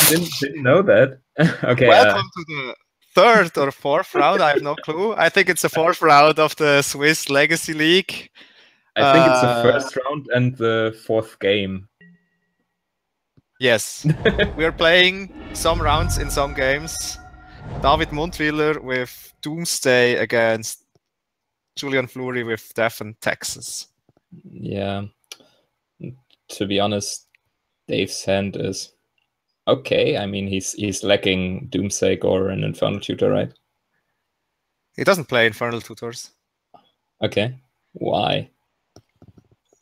Didn't know that. Okay. Welcome to the third or fourth round. I have no clue. I think it's the fourth round of the Swiss Legacy League. I think it's the first round and the fourth game. Yes. We are playing some rounds in some games. David Mundwiller with Doomsday against Julian Fleury with Death and Texas. Yeah. To be honest, Dave's hand is okay. I mean, he's lacking Doomsday or an Infernal Tutor, right? He doesn't play Infernal Tutors. Okay. Why?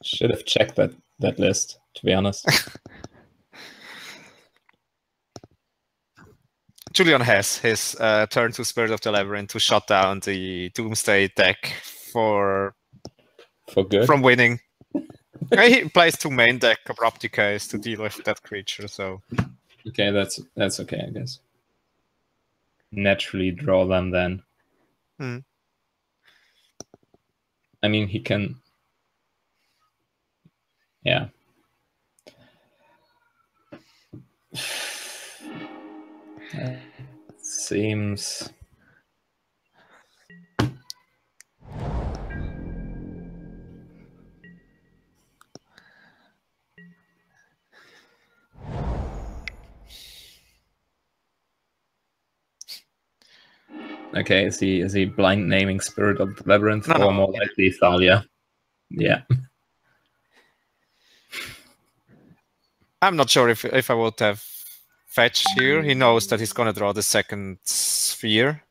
Should have checked that list, to be honest. Julian has his turn to Spirit of the Labyrinth to shut down the Doomsday deck for good from winning. He plays 2 main deck Abrupt Decays to deal with that creature, so okay, that's okay, I guess. Naturally draw them then. I mean, he can. Yeah. Seems. Okay, is he blind naming Spirit of the Labyrinth or more likely Thalia? Yeah. I'm not sure if I would have fetch here. He knows that he's gonna draw the second sphere,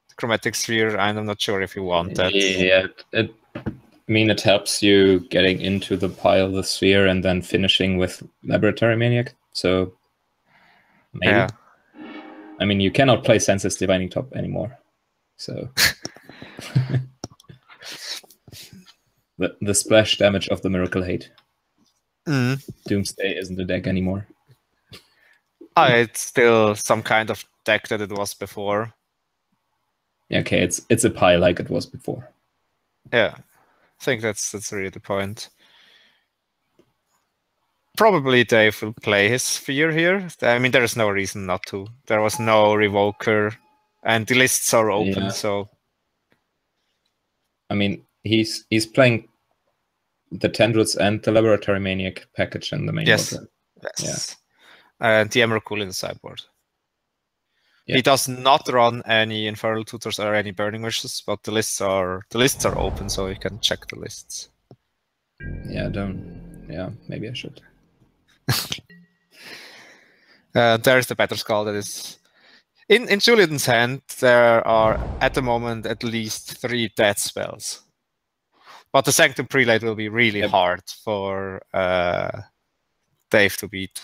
the chromatic sphere, and I'm not sure if he wants that. Yeah, I mean, it helps you getting into the pile of the sphere and then finishing with Laboratory Maniac. So maybe. Yeah. I mean, you cannot play Senses Divining Top anymore. So the splash damage of the Miracle Hate. Doomsday isn't a deck anymore. It's still some kind of deck that it was before. Okay, it's a pile like it was before. Yeah, I think that's really the point. Probably Dave will play his sphere here. I mean, there is no reason not to. There was no Revoker, and the lists are open, so... I mean, he's playing the Tendrils and the Laboratory Maniac package in the main board. Yes. And the Emrakul in the sideboard. Yeah. He does not run any Infernal Tutors or any Burning Wishes, but the lists are open, so you can check the lists. Yeah, maybe I should. There's the Better Skull that is... In Julian's hand, there are, at the moment, at least 3 death spells. But the Sanctum Prelate will be really hard for Dave to beat.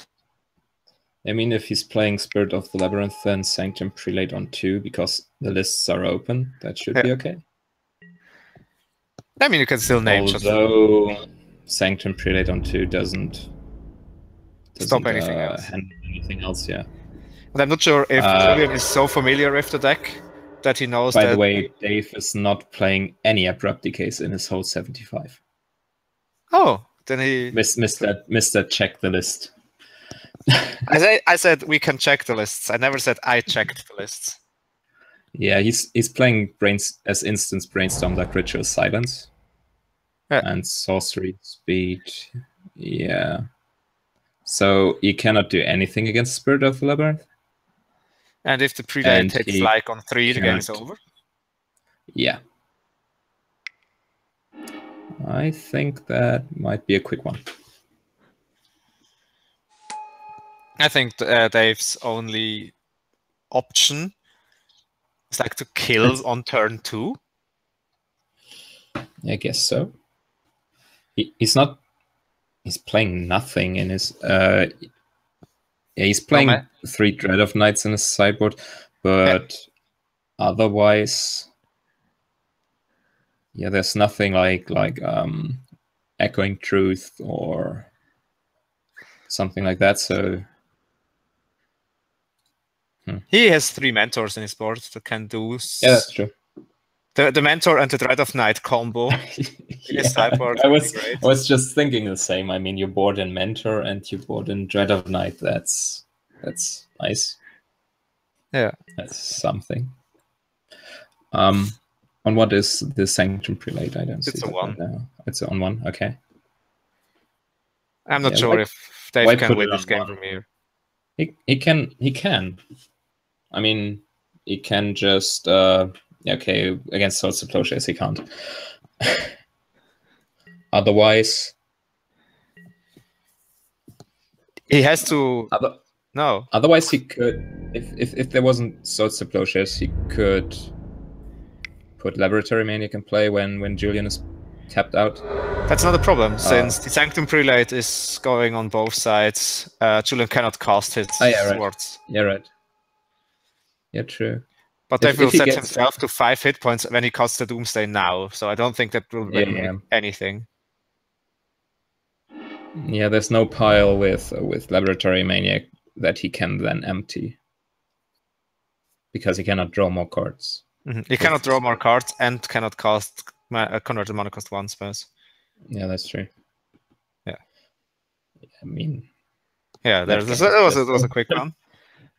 I mean, if he's playing Spirit of the Labyrinth, then Sanctum Prelate on 2, because the lists are open. That should be okay. I mean, you can still name Although Sanctum Prelate on 2 doesn't stop anything else. Handle anything else, yeah. But I'm not sure if Julian is so familiar with the deck that he knows that... By the way, Dave is not playing any Abrupt Decays in his whole 75. Oh, then he... Mr. Check the list. I said we can check the lists. I never said I checked the lists. Yeah, he's playing as instance Brainstorm like Ritual Silence. And Sorcery Speed. Yeah. So you cannot do anything against Spirit of the Labyrinth. And if the Prelate hits like on 3, the game is over? Yeah. I think that might be a quick one. I think Dave's only option is like to kill on turn 2. I guess so. He's playing nothing in his... he's playing 3 Dread of Knights in his sideboard, but otherwise... Yeah, there's nothing like Echoing Truth or something like that, so... He has 3 mentors in his board that can do... Yeah, that's true. The Mentor and the Dread of Night combo. I was just thinking the same. I mean, you board in Mentor and you board in Dread of Night. That's nice. Yeah, that's something. On what is the Sanctum Prelate? I don't see. It's a 1. Right now. It's on 1. Okay. I'm not sure if Dave can win this game from here. He can. I mean, he can just okay, against Swords to Plowshares he can't. Otherwise, he has to. No. Otherwise, he could. If there wasn't Swords to Plowshares, he could put Laboratory Maniac in play when Julian is tapped out. That's not a problem, since the Sanctum Prelate is going on both sides. Julian cannot cast his swords. Yeah, right. Yeah, true. But Dave will set himself to 5 hit points when he casts the Doomsday now, so I don't think that will bring anything. Yeah, there's no pile with Laboratory Maniac that he can then empty. Because he cannot draw more cards. He cannot draw more cards and cannot cast converted mana cost 1 spells. Yeah, that's true. Yeah. I mean... Yeah, that was a quick one.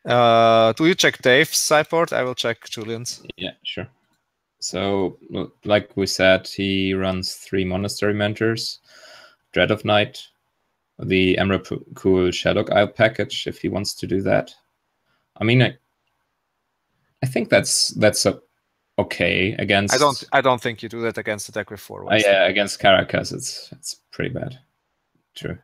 Do you check Dave's sideboard? I will check Julian's. Yeah, sure. So, like we said, he runs 3 Monastery Mentors, Dread of Night, the Emrakul Shadowk Isle package, if he wants to do that. I mean, I think that's okay against. I don't think you do that against the deck with 4. Yeah, against Caracas, it's pretty bad. True.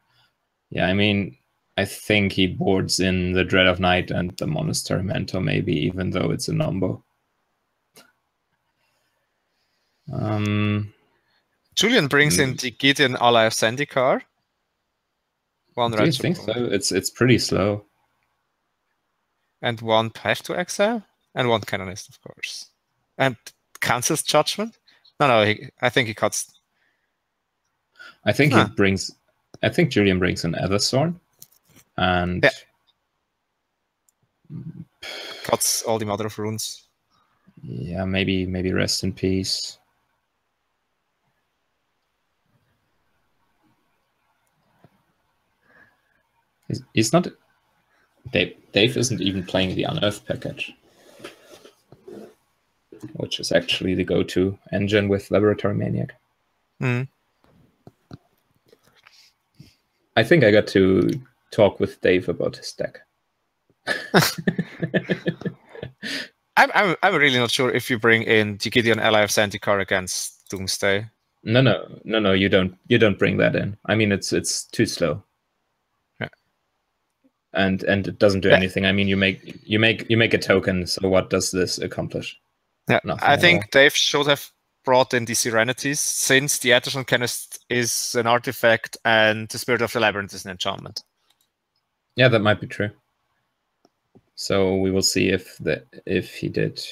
Yeah, I mean, I think he boards in the Dread of Night and the Monastery Mentor, maybe, even though it's a number. Julian brings in the Gideon Ally of Zendikar. Do you think so? It's pretty slow. And 1 Path to Exile, and 1 Canonist, of course. And cancels Judgment? No, I think he cuts. I think he brings. I think Julian brings an Everthorn, and cuts all the Mother of Runes. Yeah, maybe Rest in Peace. He's not. Dave isn't even playing the Unearth package, which is actually the go-to engine with Laboratory Maniac. I think I got to talk with Dave about his deck. I'm really not sure if you bring in the Gideon Ally of Zendikar against Doomsday. No, you don't bring that in. I mean, it's too slow. And it doesn't do anything. I mean, you make a token. So what does this accomplish? Yeah, I think Dave should have brought in the Serenities, since the Atherton Chemist is an artifact and the Spirit of the Labyrinth is an enchantment. Yeah, that might be true. So we will see if he did.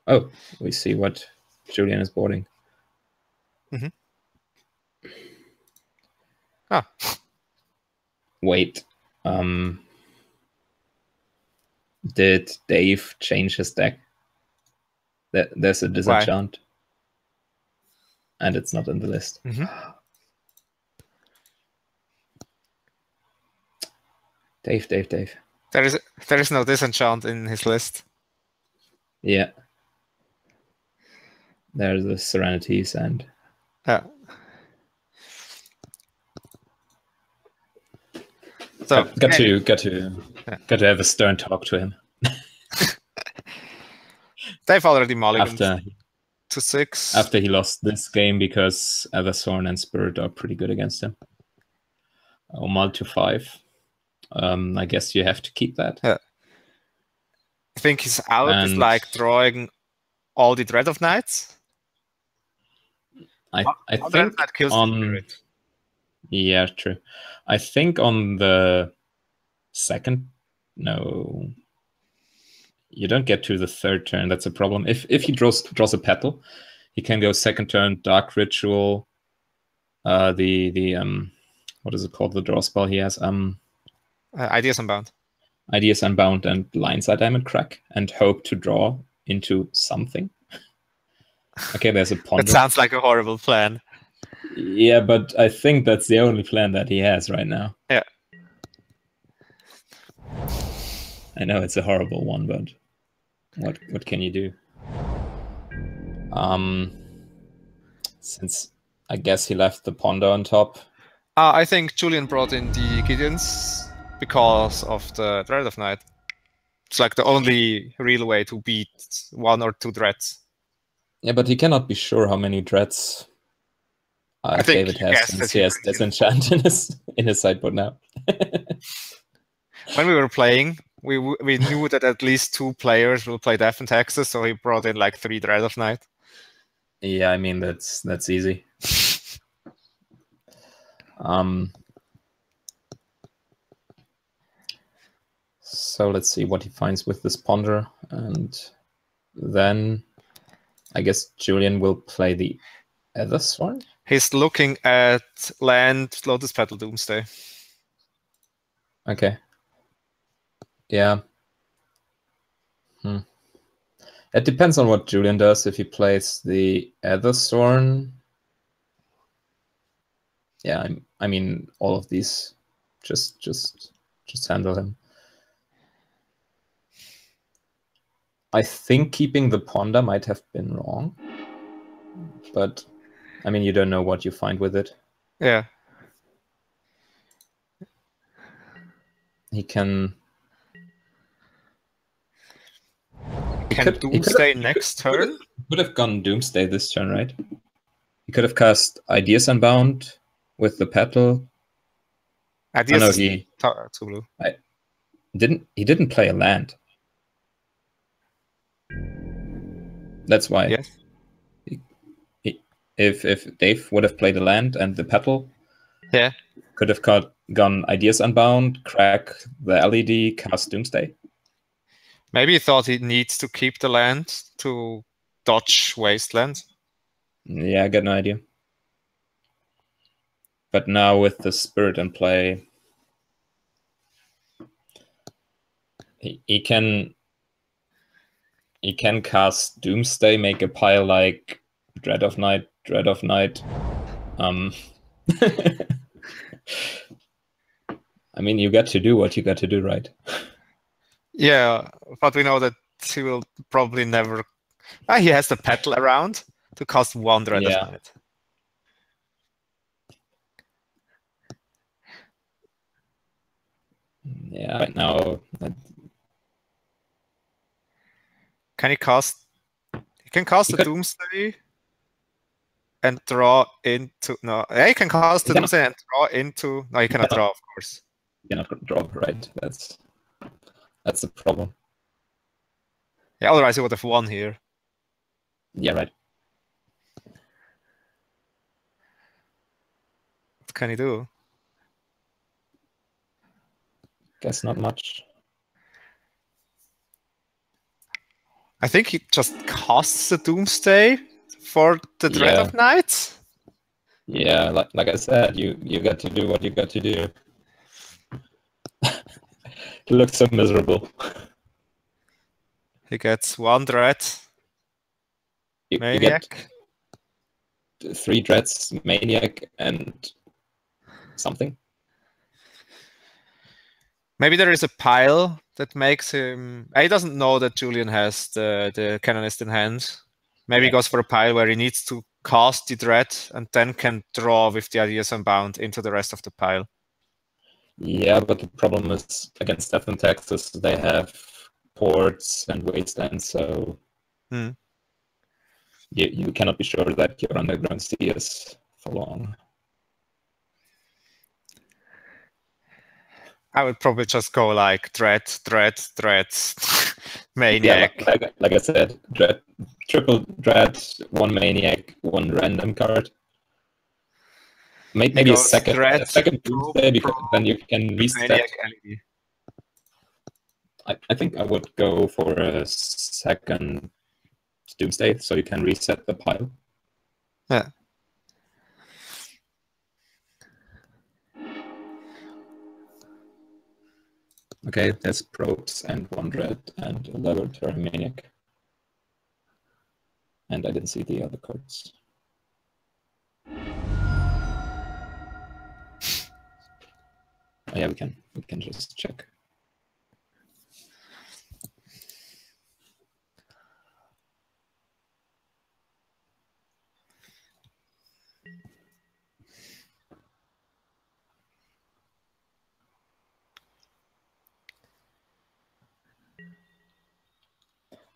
Oh, we see what Julian is boarding. Wait. Did Dave change his deck? There's a disenchant. And it's not in the list. Dave. There is no disenchant in his list. Yeah. There's the Serenities and... Yeah. So got to have a stern talk to him. They've already mulliganed to 6 after he lost this game because Everthorn and Spirit are pretty good against him. Mull to 5. I guess you have to keep that. Yeah. I think his out is like drawing all the Dread of Nights. I think that kills the Spirit. Yeah, true. I think on the second, no, you don't get to the 3rd turn. That's a problem. If he draws a petal, he can go 2nd turn Dark Ritual. The what is it called? The draw spell he has. Ideas Unbound. Ideas Unbound and Lion's Eye Diamond Crack, and hope to draw into something. Okay, there's a ponder. That sounds like a horrible plan. Yeah, but I think that's the only plan that he has right now. Yeah. I know it's a horrible one, but what can you do? Since I guess he left the ponder on top. I think Julian brought in the Gideons because of the Dread of Night. It's like the only real way to beat 1 or 2 dreads. Yeah, but he cannot be sure how many dreads David has, since he has disenchant in his sideboard now. When we were playing, we knew that at least 2 players will play Death and Taxes, so he brought in like 3 Dread of Night. Yeah, I mean that's easy. So let's see what he finds with this ponder, and then I guess Julian will play the other sword. He's looking at land Lotus Petal Doomsday. Okay. Yeah. It depends on what Julian does. If he plays the Ether Thorn, yeah, I mean all of these, just handle him. I think keeping the ponder might have been wrong, but I mean you don't know what you find with it. Yeah. He can. Doomsday next turn? Could have gone Doomsday this turn, right? He could have cast Ideas Unbound with the petal. Ideas no, he blue. He didn't play a land. That's why. Yes. If Dave would have played a land and the petal, yeah, could have gone Ideas Unbound, crack the LED, cast Doomsday. Maybe he thought he needs to keep the land to dodge Wasteland. Yeah, I got no idea. But now with the Spirit in play, he can cast Doomsday, make a pile like Dread of Night. I mean, you got to do what you got to do, right? Yeah, but we know that he will probably never. He has the petal around to cast 1 Dread of Night. Yeah, right now. Can he cast? He can cast the Doomsday and draw into. No, he can cast the Doomsday and draw into. No, he cannot draw, of course. He cannot draw, right? That's the problem. Yeah, otherwise he would have won here. Yeah, right. What can he do? Guess not much. I think he just casts the Doomsday for the Dread of Night. Yeah, like I said, you got to do what you got to do. He looks so miserable. He gets 1 Dread. Maniac. You get 3 Dreads, Maniac, and something. Maybe there is a pile that makes him. He doesn't know that Julian has the Canonist in hand. Maybe he goes for a pile where he needs to cast the Dread and then can draw with the Ideas Unbound into the rest of the pile. Yeah, but the problem is against Death and Taxes, they have ports and wastelands, so you cannot be sure that your underground sea is for long. I would probably just go like Dread, Maniac. Yeah, like I said, Dread, triple Dread, 1 Maniac, 1 random card. Maybe a second Doomsday, because then you can reset. I think I would go for a second Doomsday, so you can reset the pile. Yeah. Okay, there's Probes and 1 Dread and a Laboratory Maniac. And I didn't see the other cards. Oh, yeah, we can just check.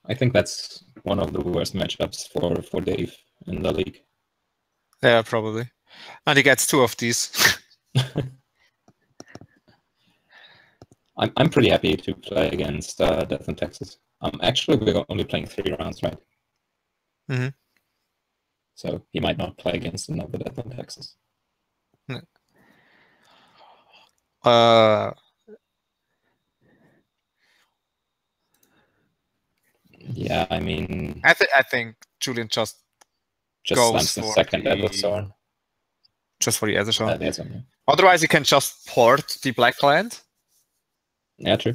I think that's one of the worst matchups for Dave in the league. Yeah, probably. And he gets 2 of these. I'm pretty happy to play against Death in Texas. Actually, we're only playing 3 rounds, right? Mm-hmm. So he might not play against another Death in Texas. Yeah, I mean, I think Julian just goes slams the for second Edelsorn. Just for the Edelsorn. Yeah. Otherwise, you can just port the black land. Yeah, true.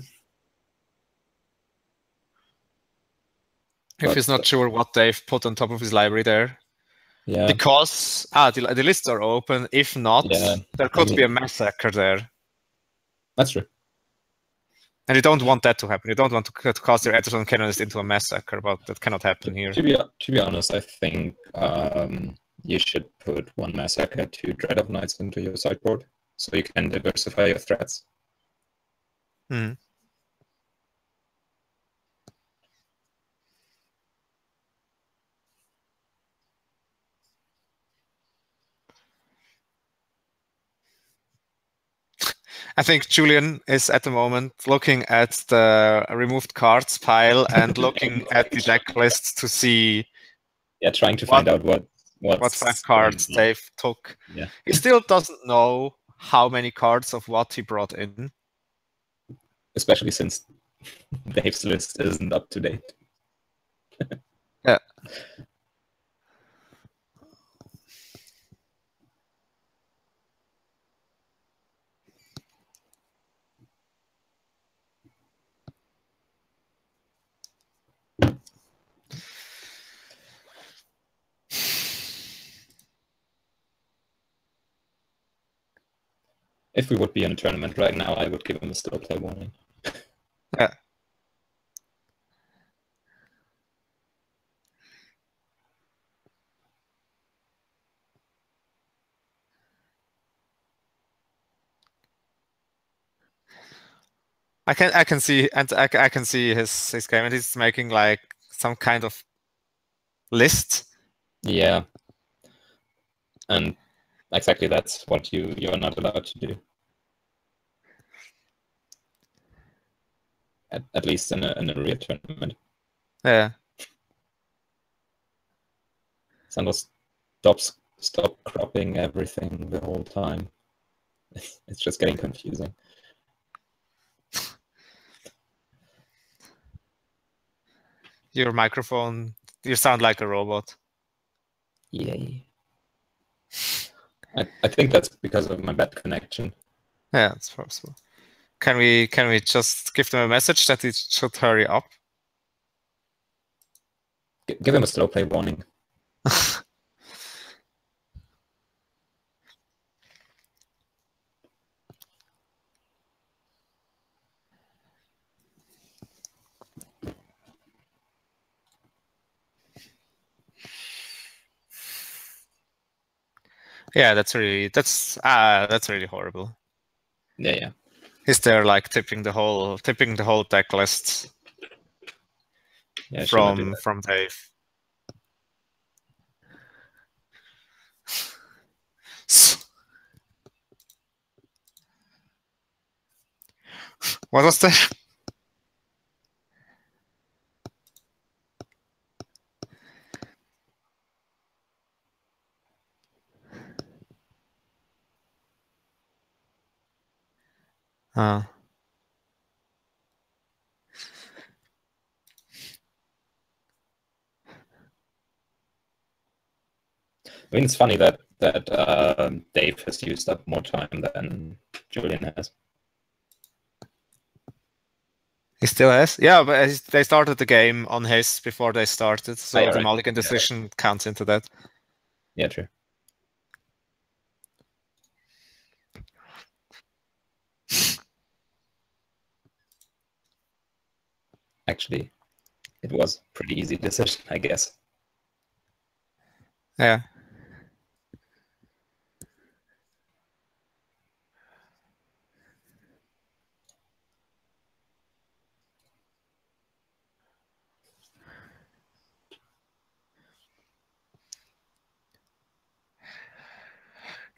If he's not sure what they've put on top of his library there. Yeah. Because the lists are open. If not, there could be a massacre there. That's true. And you don't want that to happen. You don't want to cast your Edelsorn Canonist into a massacre, but that cannot happen here. To be honest, I think you should put 1 massacre, 2 Dread of Knights into your sideboard, so you can diversify your threats. Mm-hmm. I think Julian is at the moment looking at the removed cards pile and looking at the deck list to see. Yeah, trying to find out what 5 cards Dave took. Yeah. He still doesn't know how many cards of what he brought in. Especially since Dave's list isn't up to date. Yeah. If we would be in a tournament right now, I would give him a still play warning. Yeah. I can see his game, and he's making like some kind of list. Yeah. And exactly that's what you're not allowed to do. At least in a real tournament. Yeah. Sandals stop cropping everything the whole time. It's just getting confusing. Your microphone, you sound like a robot. Yay. I think that's because of my bad connection. Yeah, it's possible. Can we just give them a message that it should hurry up? Give him a slow play warning. Yeah, that's really horrible. Yeah. Is there like tipping the whole deck list? Yeah, from Dave. What was that? I mean, it's funny that Dave has used up more time than Julian has. He still has? Yeah, but they started the game on his before they started, so the mulligan decision counts into that. Yeah, true. Actually, it was a pretty easy decision, I guess. Yeah.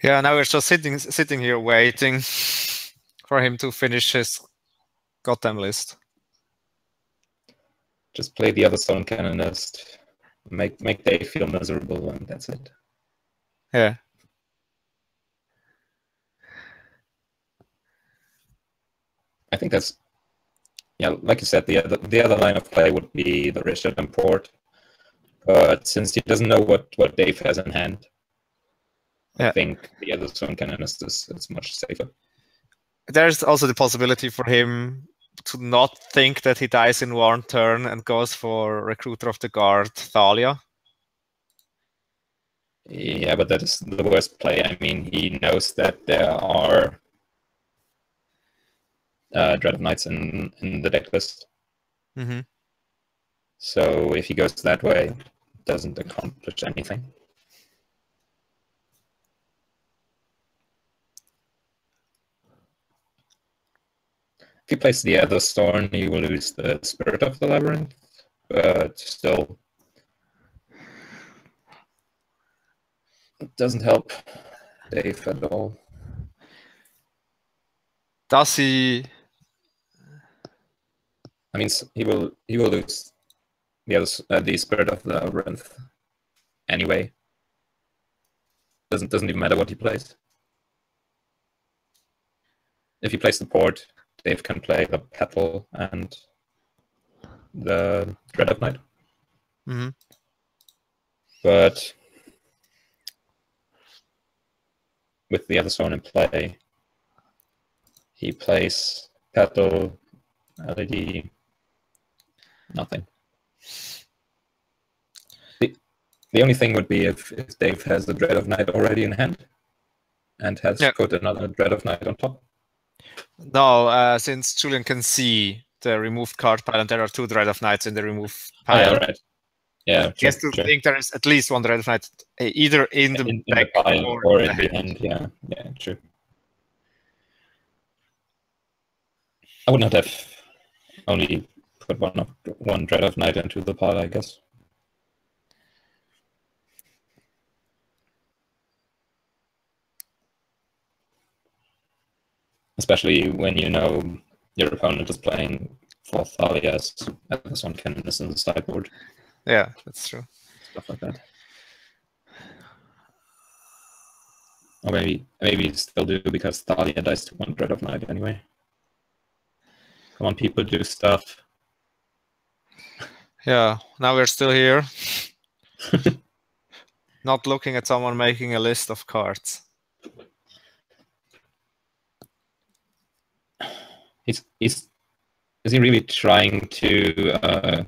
Yeah, now we're just sitting here waiting for him to finish his goddamn list. Just play the other stone canonist, make Dave feel miserable, and that's it. Yeah. I think that's, yeah, like you said, the other line of play would be the Richard and Port, but since he doesn't know what Dave has in hand, I think the other stone canonist is much safer. There's also the possibility for him to not think that he dies in one turn and goes for Recruiter of the Guard, Thalia. Yeah, but that is the worst play. I mean, he knows that there are Dread of Knights in the deck list. Mm-hmm. So if he goes that way, it doesn't accomplish anything. If he plays the other Storm, he will lose the Spirit of the Labyrinth, but still, it doesn't help Dave at all. Does he? I mean, he will lose the Spirit of the Labyrinth anyway. Doesn't even matter what he plays. If he plays the Port, Dave can play the Petal and the Dread of Night. Mm-hmm. But with the other stone in play, he plays Petal, LED, nothing. The only thing would be if Dave has the Dread of Night already in hand and has put another Dread of Night on top. No, since Julian can see the removed card pile and there are 2 Dread of Knights in the removed pile. Oh, yeah, right. Yeah, he has to think there is at least 1 Dread of Knight either in the back the pile or in the hand. Yeah, true. I would not have only put one Dread of Night into the pile, I guess. Especially when you know your opponent is playing 4 Thalias, this one canonist in the sideboard. Yeah, that's true. Stuff like that. Or maybe still do because Thalia dies to 1 Dread of Night anyway. Come on, people, do stuff. Yeah, now we're still here. Not looking at someone making a list of cards. Is he really trying to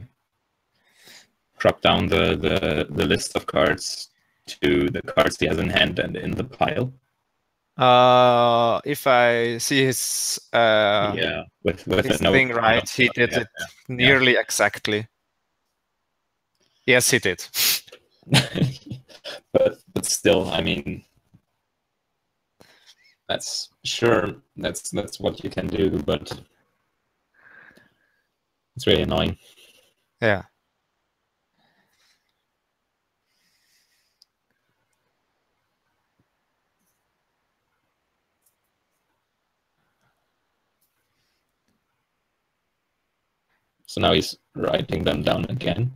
drop down the list of cards to the cards he has in hand and in the pile? If I see his with his thing right, he did it nearly exactly. Yes, he did. but still, I mean, that's what you can do, but it's really annoying. Yeah. So now he's writing them down again.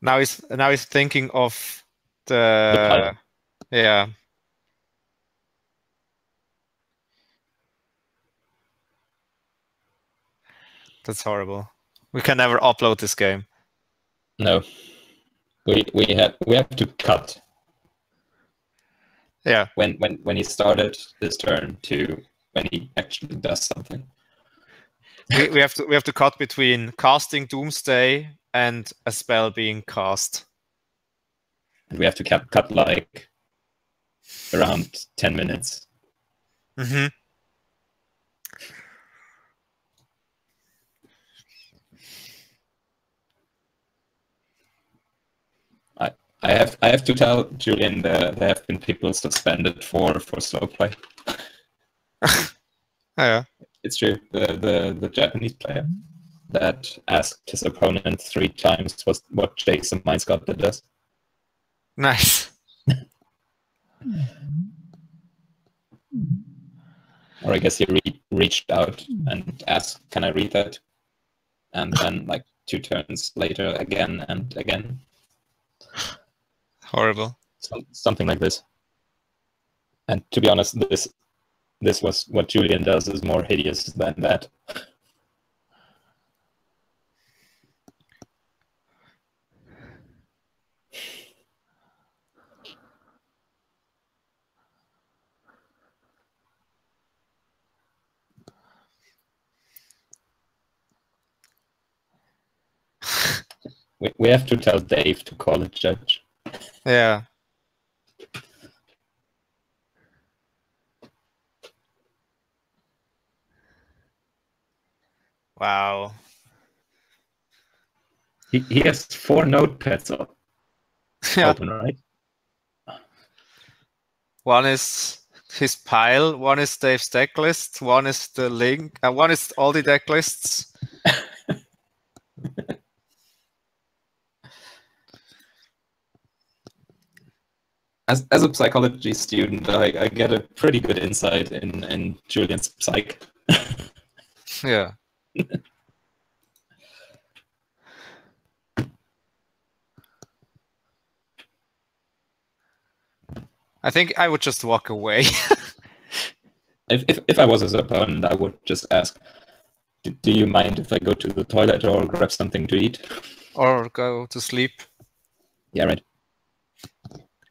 Now he's thinking of the yeah. That's horrible. We can never upload this game. No. We have to cut. Yeah. When he started this turn to when he actually does something. we have to cut between casting Doomsday and a spell being cast. And we have to cut like around 10 minutes. Mm-hmm. I have to tell Julian there have been people suspended for slow play. Yeah. It's true. The Japanese player that asked his opponent 3 times was what Jason Mindscott does. Nice. Or I guess he reached out and asked, "Can I read that?" And then like 2 turns later, again and again. Horrible. Something like this. And to be honest, this was what Julian does is more hideous than that. We have to tell Dave to call a judge. Yeah. Wow. He has 4 notepads open, right? One is his pile, one is Dave's deck list, one is the link, one is all the deck lists. As a psychology student, I get a pretty good insight in Julian's psyche. Yeah. I think I would just walk away. If I was his opponent, I would just ask, do you mind if I go to the toilet or grab something to eat? Or go to sleep. Yeah, right.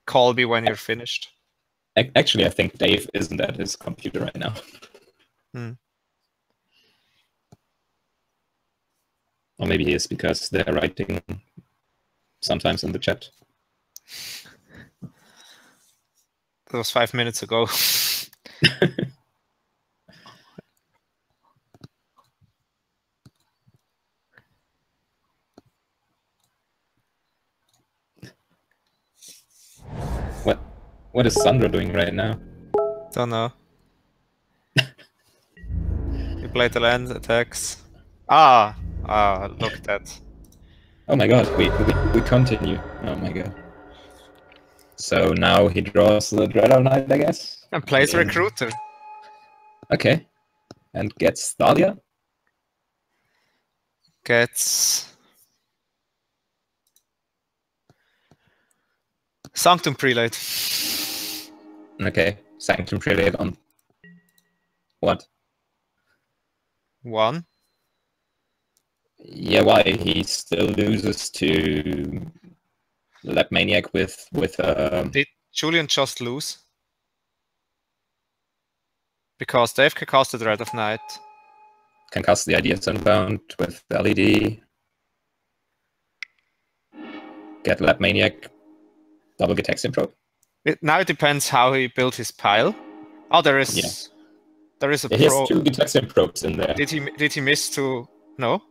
Call me when you're finished. Actually, I think Dave isn't at his computer right now. Or maybe he is because they're writing sometimes in the chat. That was 5 minutes ago. What is Sandro doing right now? Don't know. You played the land attacks. Look at that. Oh my god, we continue. Oh my god. So now he draws the Dreadnought Knight, I guess? And plays Recruiter. Okay. And gets Thalia? Gets Sanctum Prelate. Okay. Sanctum Prelate on what? 1. Yeah, why? He still loses to Lab Maniac with Did Julian just lose? Because Dave can cast the Dread of Night. Can cast the Ideas Unbound with LED. Get Lab Maniac. Double get Hexian Probe. Now it depends how he built his pile. Oh, there is a He has 2 Gitaxian probes in there. Did he miss to? No.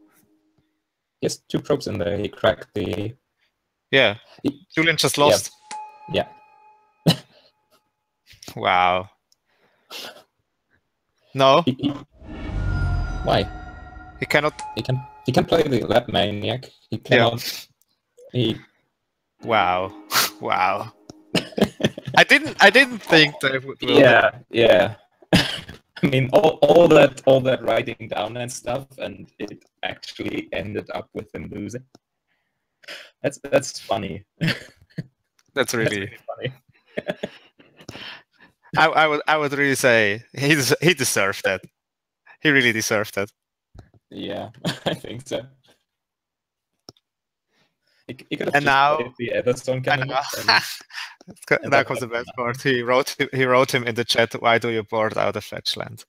He has 2 probes in there. He cracked the. Yeah. Julian just lost. Yeah. Wow. No. Why? He cannot. He can play the Lab Maniac. He cannot. Wow. Wow. I didn't think Dave would. Yeah. I mean, all that writing down and stuff, and it actually ended up with him losing. That's funny. That's really funny. I would really say he deserved that. He really deserved that. Yeah, I think so. He could have and now the Everstone cannon. Now comes the best part. He wrote him in the chat. Why do you board out of fetch land?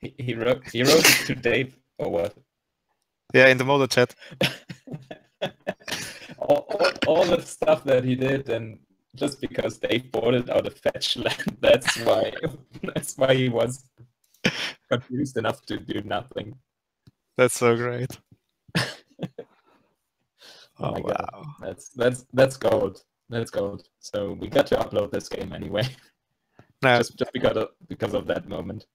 He wrote it to Dave or what? Yeah, in the model chat. all the stuff that he did, and just because Dave bought it out of fetch land, that's why he was confused enough to do nothing. That's so great. Oh my god, that's gold. That's gold. So we got to upload this game anyway. No. just because of that moment.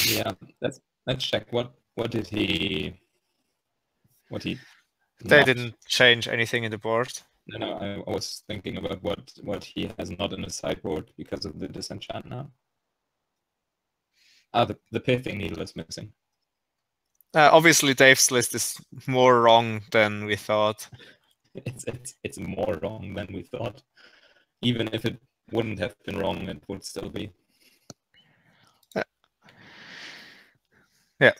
Yeah, let's check what did he They not... didn't change anything in the board. No, I was thinking about what he has not in the sideboard because of the disenchant now. The pithing needle is missing. Obviously, Dave's list is more wrong than we thought. It's more wrong than we thought. Even if it wouldn't have been wrong, it would still be. Yeah.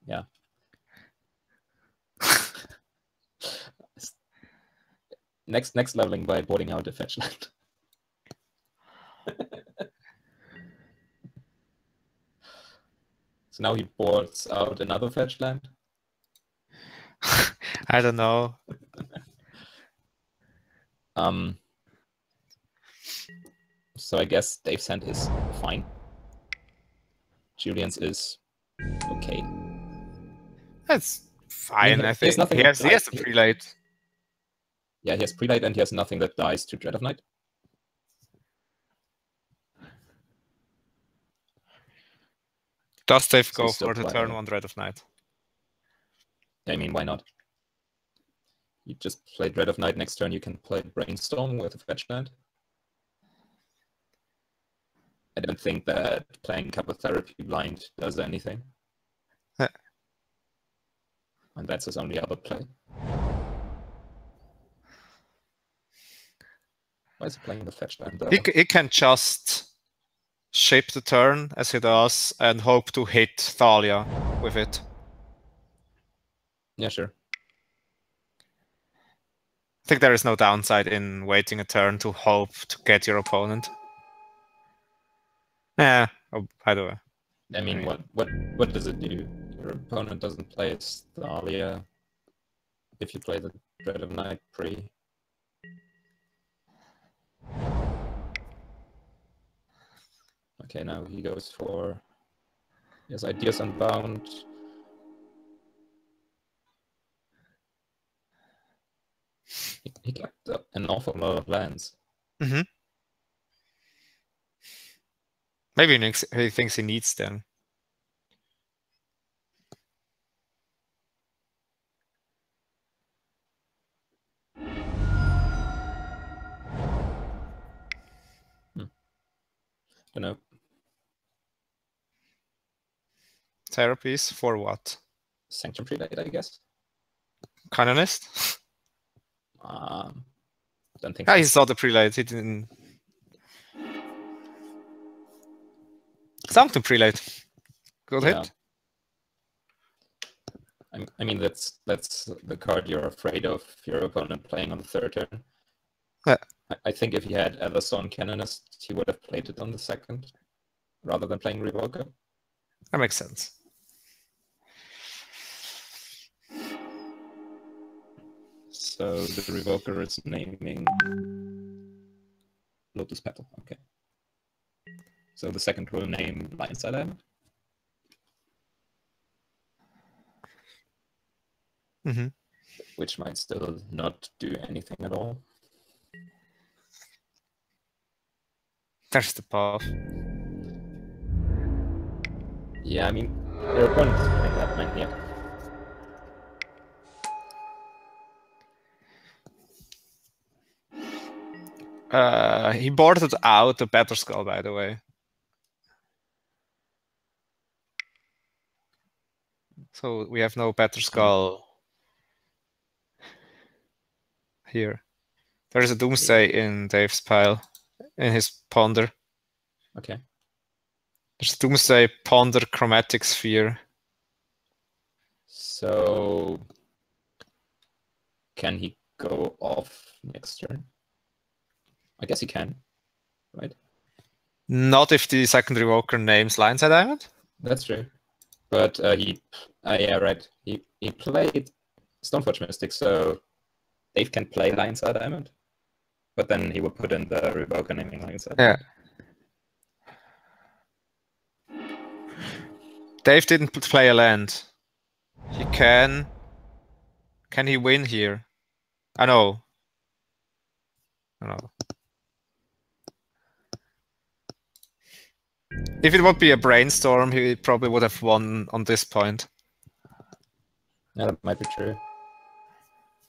Yeah. Next leveling by boarding out a fetch land. So now he boards out another fetch land. I don't know. So I guess Dave's hand is fine. Julian's is okay. That's fine, I think. He has the prelate. Yeah, he has prelate and he has nothing that dies to Dread of Night. Does Dave go for the turn 1 Dread of Night? I mean, why not? You just play Dread of Night, next turn you can play Brainstorm with a fetch land. I don't think that playing Couple Therapy blind does anything. And that's his only other play. Why is he playing the fetch land though? He can just shape the turn as he does and hope to hit Thalia with it. Yeah, sure. I think there is no downside in waiting a turn to hope to get your opponent. Yeah, by the way. I mean, what does it do? Your opponent doesn't play Thalia if you play the Dread of Night pre. Okay, now he goes for his Ideas Unbound. He kept an awful lot of lands. Mm-hmm. Maybe he thinks he needs them. Don't know. Therapies for what? Sanction Prelate, I guess. Canonist? Don't think so. He saw the prelate. He didn't. Sanctum prelate. Good hit. I mean, that's the card you're afraid of your opponent playing on the third turn. Yeah. I think if he had Everstone Canonist, he would have played it on the second, rather than playing Revoker. That makes sense. So the Revoker is naming Lotus Petal. Okay. So the second will name Lionside Island. Mm-hmm. Which might still not do anything at all. There's the path. Yeah, I mean, your opponent is playing that line here. He boarded out the Better Skull, by the way. So we have no Better Skull here. There is a Doomsday in Dave's pile, in his ponder. Okay. There's Doomsday, Ponder, Chromatic Sphere. So can he go off next turn? I guess he can, right? Not if the second Revoker names Lionside Diamond. That's true. But yeah, right. He played Stoneforge Mystic, so Dave can play Lionside Diamond. But then he would put in the Revoker naming Lionside Diamond. Dave didn't play a land. He can. Can he win here? I know. If it would be a brainstorm, he probably would have won on this point. Yeah, that might be true.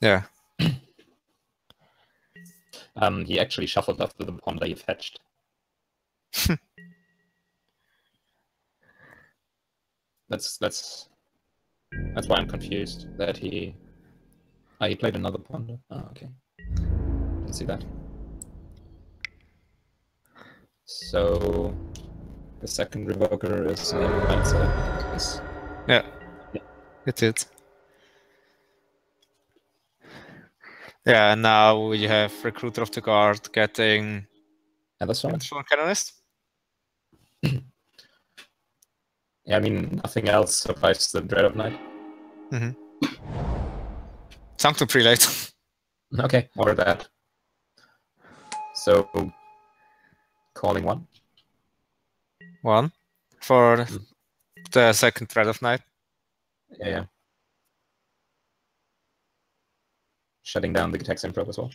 Yeah. He actually shuffled after the Ponder he fetched. That's why I'm confused that he played another Ponder. Oh, okay. Didn't see that. So the second Revoker is named Lionside. Yeah. It did. Yeah, and now we have Recruiter of the Guard getting Everstone Canonist. Yeah, I mean, nothing else survives the Dread of Night. Sanctum Prelate. Okay, or that. So, calling one. One for the second Dread of Night. Yeah. Shutting down the Text Improv as well.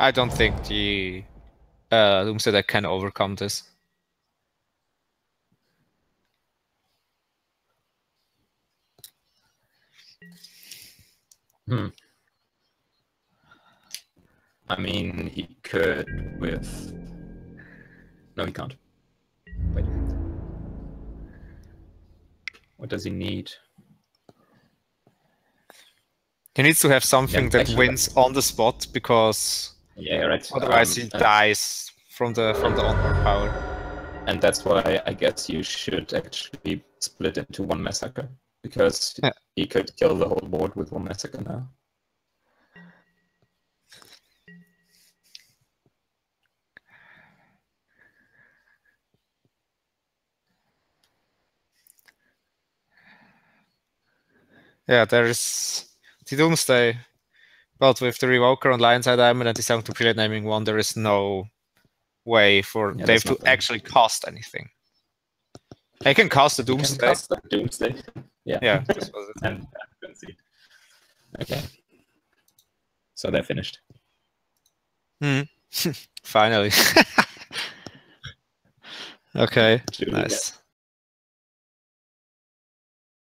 I don't think the Doomsday deck can overcome this. I mean, he could with... No, he can't. Wait. What does he need? He needs to have something that wins on the spot, because right. Otherwise he dies from the onboard power. And that's why I guess you should actually split into one Massacre, because he could kill the whole board with one Massacre now. Yeah, there is the Doomsday, but with the Revoker on Lionside Diamond and the Sanctum Prelate naming one, there is no way for Dave to actually cost anything. He can cast the Doomsday. Cast the Doomsday. Yeah, this was it. And okay. So they're finished. Finally. Okay, nice.